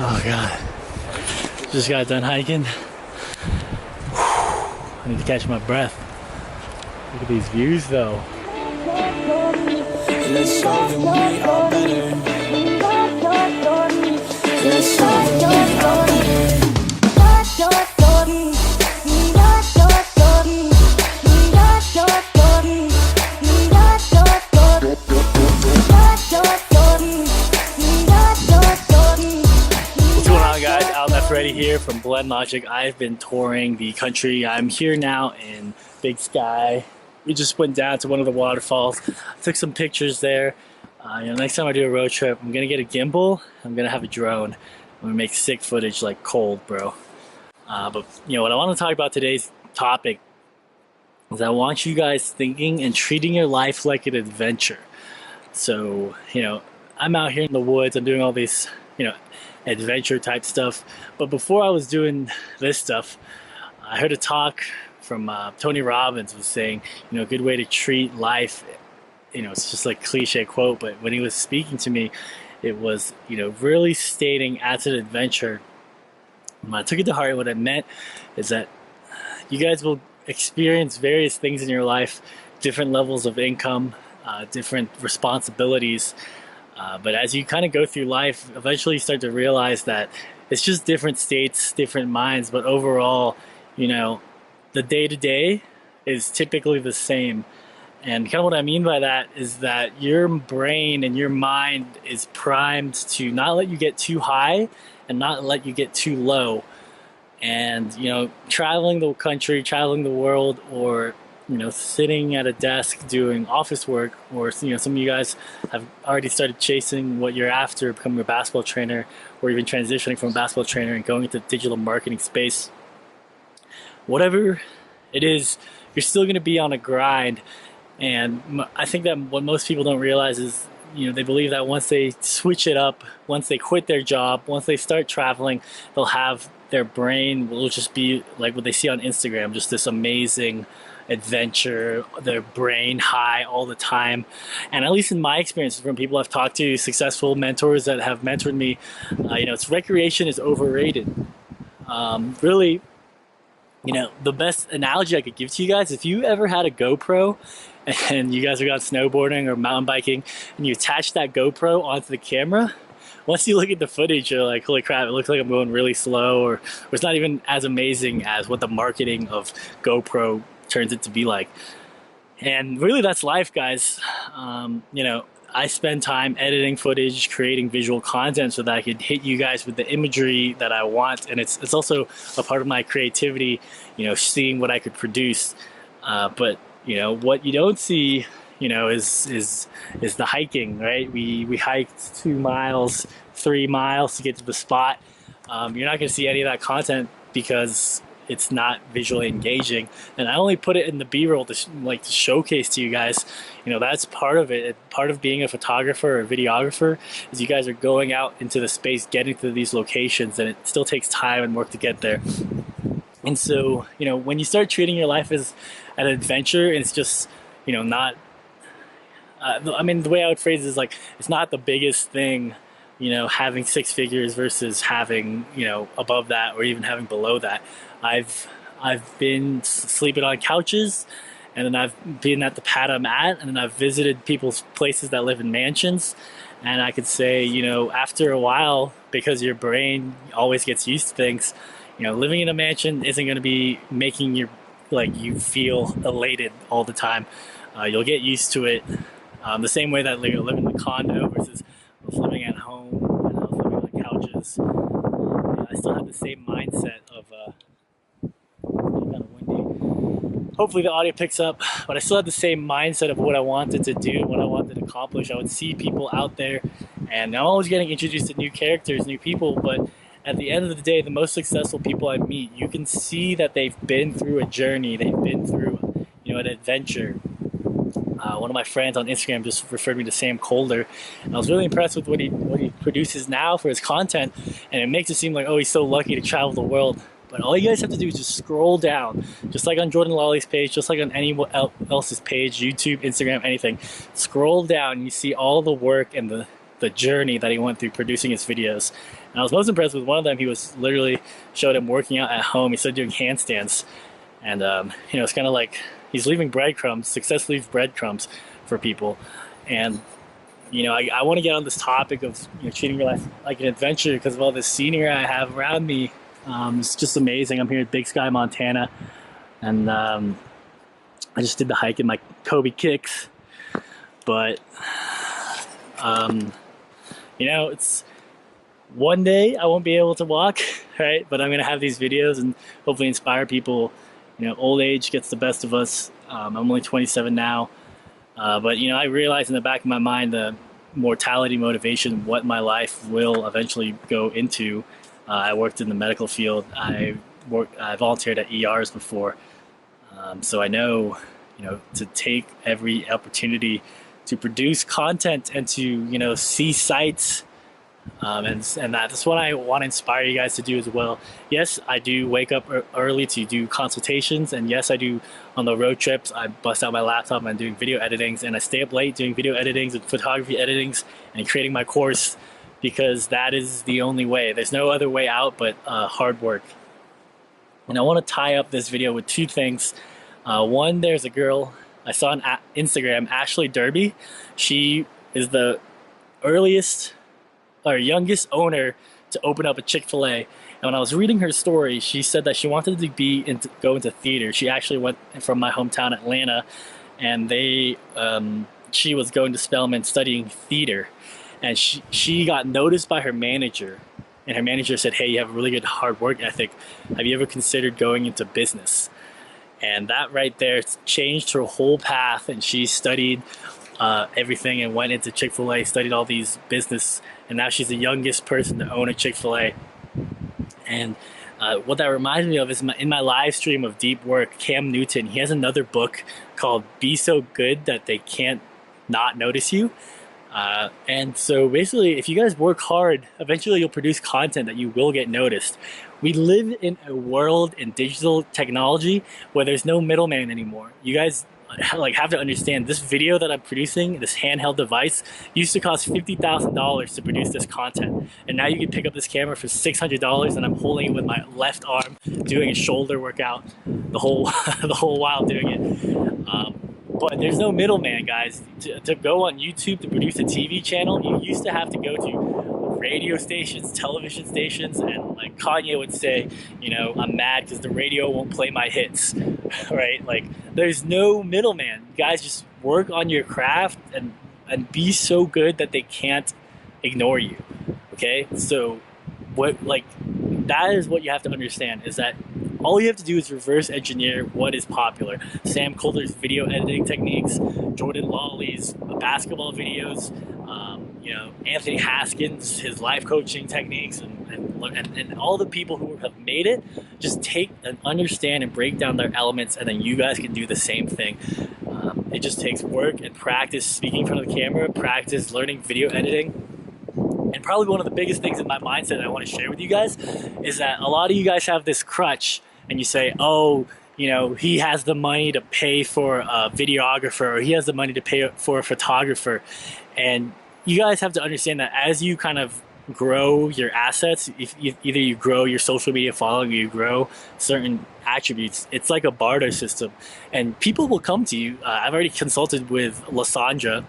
Oh god. Just got done hiking. I need to catch my breath. Look at these views though. Let's show you we are better. Let's show you we are better. Ready here from Blend Logic. I've been touring the country. I'm here now in Big Sky. We just went down to one of the waterfalls. I took some pictures there. Next time I do a road trip, I'm gonna get a gimbal. I'm gonna have a drone. I'm gonna make sick footage like cold, bro. But what I want to talk about today's topic is I want you guys thinking and treating your life like an adventure. So, I'm out here in the woods. I'm doing all these, adventure type stuff. But before I was doing this stuff, I heard a talk from Tony Robbins was saying, a good way to treat life, it's just like cliche quote, but when he was speaking to me, it was, really stating as an adventure. When I took it to heart, what it meant is that you guys will experience various things in your life, different levels of income, different responsibilities. But as you kind of go through life, eventually you start to realize that it's just different states, different minds, but overall, the day-to-day is typically the same. And kind of what I mean by that is that your brain and your mind is primed to not let you get too high and not let you get too low. And, traveling the country, traveling the world, or sitting at a desk doing office work, or some of you guys have already started chasing what you're after, becoming a basketball trainer, or even transitioning from a basketball trainer and going into the digital marketing space. Whatever it is, you're still going to be on a grind. And I think that what most people don't realize is, they believe that once they switch it up, once they quit their job, once they start traveling, they'll have their brain will just be like what they see on Instagram, just this amazing adventure, their brain high all the time. And at least in my experience from people I've talked to, successful mentors that have mentored me, it's recreation is overrated. Really, the best analogy I could give to you guys, if you ever had a GoPro and you guys are out snowboarding or mountain biking and you attach that GoPro onto the camera, once you look at the footage, you're like, holy crap, it looks like I'm going really slow, or it's not even as amazing as what the marketing of GoPro turns it to be like. And really, that's life, guys. I spend time editing footage, creating visual content so that I could hit you guys with the imagery that I want. And it's also a part of my creativity, seeing what I could produce. But what you don't see, is the hiking, right? We hiked 2 miles, 3 miles to get to the spot. You're not going to see any of that content because it's not visually engaging. And I only put it in the B-roll to showcase to you guys, that's part of it. Part of being a photographer or videographer is you guys are going out into the space, getting to these locations, and it still takes time and work to get there. And so, when you start treating your life as an adventure, it's just, not, the way I would phrase it is like, it's not the biggest thing, having 6 figures versus having, above that or even having below that. I've been sleeping on couches, and then I've been at the pad I'm at, and then I've visited people's places that live in mansions. And I could say, after a while, because your brain always gets used to things, living in a mansion isn't going to be making you feel elated all the time. You'll get used to it. The same way that living in a condo versus living at home, and I was living on couches. I still have the same mindset of kind of windy. Hopefully the audio picks up, but I still had the same mindset of what I wanted to do, what I wanted to accomplish. I would see people out there, and I'm always getting introduced to new characters, new people, but at the end of the day, the most successful people I meet, you can see that they've been through a journey, they've been through, an adventure. One of my friends on Instagram just referred me to Sam Colder, and I was really impressed with what he produces now for his content, and it makes it seem like, oh, he's so lucky to travel the world. But all you guys have to do is just scroll down, just like on Jordan Lawley's page, just like on anyone else's page, YouTube, Instagram, anything. Scroll down and you see all the work and the the journey that he went through producing his videos. And I was most impressed with one of them. He was literally showed him working out at home. He started doing handstands, and it's kind of like he's leaving breadcrumbs, success leaves breadcrumbs for people. And I want to get on this topic of treating your life like an adventure because of all this scenery I have around me. It's just amazing. I'm here at Big Sky, Montana, and I just did the hike in my Kobe kicks. But it's one day I won't be able to walk, right? But I'm gonna have these videos and hopefully inspire people. Old age gets the best of us. I'm only 27 now. But I realize in the back of my mind the mortality motivation, what my life will eventually go into. I worked in the medical field. I volunteered at ERs before, so I know to take every opportunity to produce content and to see sights. And that's what I want to inspire you guys to do as well. Yes, I do wake up early to do consultations, and yes, I do on the road trips. I bust out my laptop and I'm doing video editings, and I stay up late doing video editings and photography editings and creating my course, because that is the only way. There's no other way out but hard work. And I want to tie up this video with two things. One, there's a girl I saw on Instagram, Ashley Derby. She is the earliest or youngest owner to open up a Chick-fil-A. And when I was reading her story, she said that she wanted to go into theater. She actually went from my hometown, Atlanta, and she was going to Spelman studying theater. And she got noticed by her manager, and her manager said, "Hey, you have a really good hard work ethic. Have you ever considered going into business?" And that right there changed her whole path, and she studied everything and went into Chick-fil-A, studied all these business, and now she's the youngest person to own a Chick-fil-A. And what that reminds me of is in my live stream of Deep Work, Cam Newton, he has another book called Be So Good That They Can't Not Notice You. And so basically, if you guys work hard, eventually you'll produce content that you will get noticed. We live in a world in digital technology where there's no middleman anymore. You guys have to understand, this video that I'm producing, this handheld device, used to cost $50,000 to produce this content, and now you can pick up this camera for $600, and I'm holding it with my left arm, doing a shoulder workout the whole while doing it. But there's no middleman, guys. To go on YouTube to produce a TV channel, you used to have to go to radio stations, television stations, and like Kanye would say, I'm mad because the radio won't play my hits, right? Like, there's no middleman. You guys just work on your craft and be so good that they can't ignore you, okay? So that is what you have to understand, is that all you have to do is reverse engineer what is popular. Sam Coulter's video editing techniques, Jordan Lawley's basketball videos, Anthony Haskins, his life coaching techniques, and all the people who have made it, just take and understand and break down their elements, and then you guys can do the same thing. It just takes work and practice speaking in front of the camera, practice learning video editing. And probably one of the biggest things in my mindset that I want to share with you guys is that a lot of you guys have this crutch, and you say, oh, he has the money to pay for a videographer, or he has the money to pay for a photographer. And you guys have to understand that as you kind of grow your assets, either you grow your social media following, or you grow certain attributes, it's like a barter system. And people will come to you. I've already consulted with Lysandra,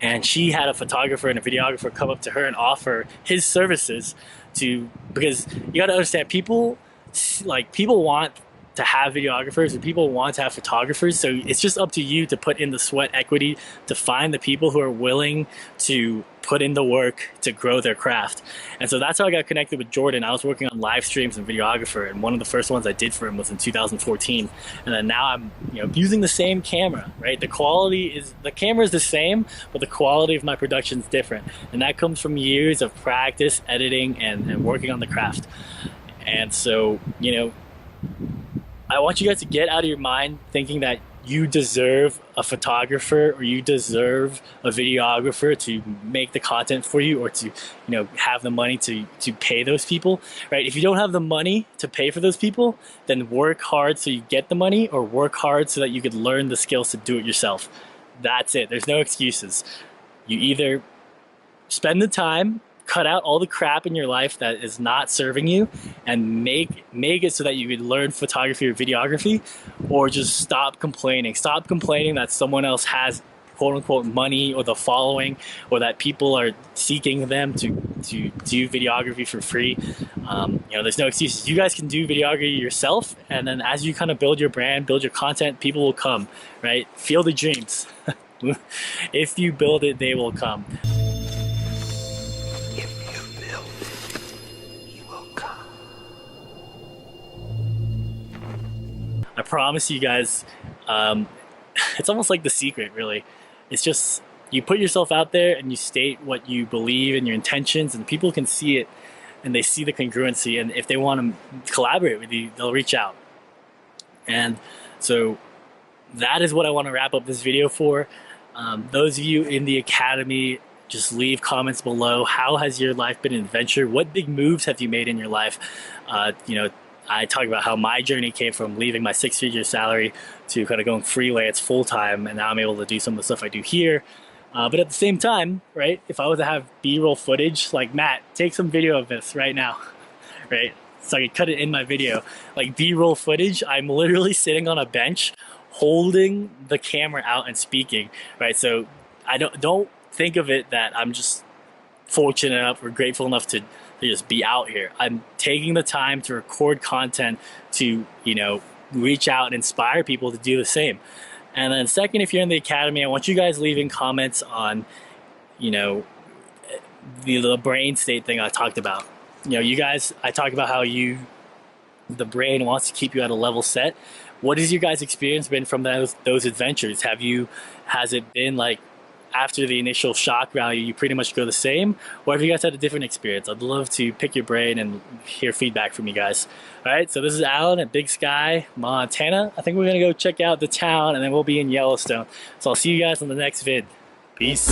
and she had a photographer and a videographer come up to her and offer his services because you got to understand, people want to have videographers, and people want to have photographers. So it's just up to you to put in the sweat equity to find the people who are willing to put in the work to grow their craft. And so that's how I got connected with Jordan. I was working on live streams and videographer, and one of the first ones I did for him was in 2014. And then now I'm using the same camera, right? The camera is the same, but the quality of my production is different. And that comes from years of practice, editing, and working on the craft. And so, I want you guys to get out of your mind thinking that you deserve a photographer or you deserve a videographer to make the content for you, or to have the money to pay those people, right? If you don't have the money to pay for those people, then work hard so you get the money, or work hard so that you could learn the skills to do it yourself. That's it. There's no excuses. You either spend the time, cut out all the crap in your life that is not serving you, and make it so that you could learn photography or videography, or just stop complaining. Stop complaining that someone else has quote unquote money or the following, or that people are seeking them to do videography for free. There's no excuses. You guys can do videography yourself, and then as you kind of build your brand, build your content, people will come, right? Feel the dreams. If you build it, they will come. If you build it, he will come. I promise you guys, it's almost like The Secret, really. It's just, you put yourself out there and you state what you believe and your intentions, and people can see it and they see the congruency, and if they want to collaborate with you, they'll reach out. And so that is what I want to wrap up this video for. Those of you in the academy, just leave comments below. How has your life been an adventure? What big moves have you made in your life? I talk about how my journey came from leaving my 6-figure salary to kind of going freelance full time, and now I'm able to do some of the stuff I do here. But at the same time, right, if I was to have B-roll footage, like, Matt, take some video of this right now, right? So I could cut it in my video. Like, B-roll footage, I'm literally sitting on a bench holding the camera out and speaking, right? So I don't think of it that I'm just fortunate enough or grateful enough to just be out here. I'm taking the time to record content to, reach out and inspire people to do the same. And then second, if you're in the academy, I want you guys leaving comments on, the brain state thing I talked about. You guys, I talked about how the brain wants to keep you at a level set. What has your guys' experience been from those adventures? Has it been like, after the initial shock value, you pretty much go the same? Or have you guys had a different experience? I'd love to pick your brain and hear feedback from you guys. All right, so this is Alan at Big Sky, Montana. I think we're gonna go check out the town, and then we'll be in Yellowstone. So I'll see you guys on the next vid. Peace.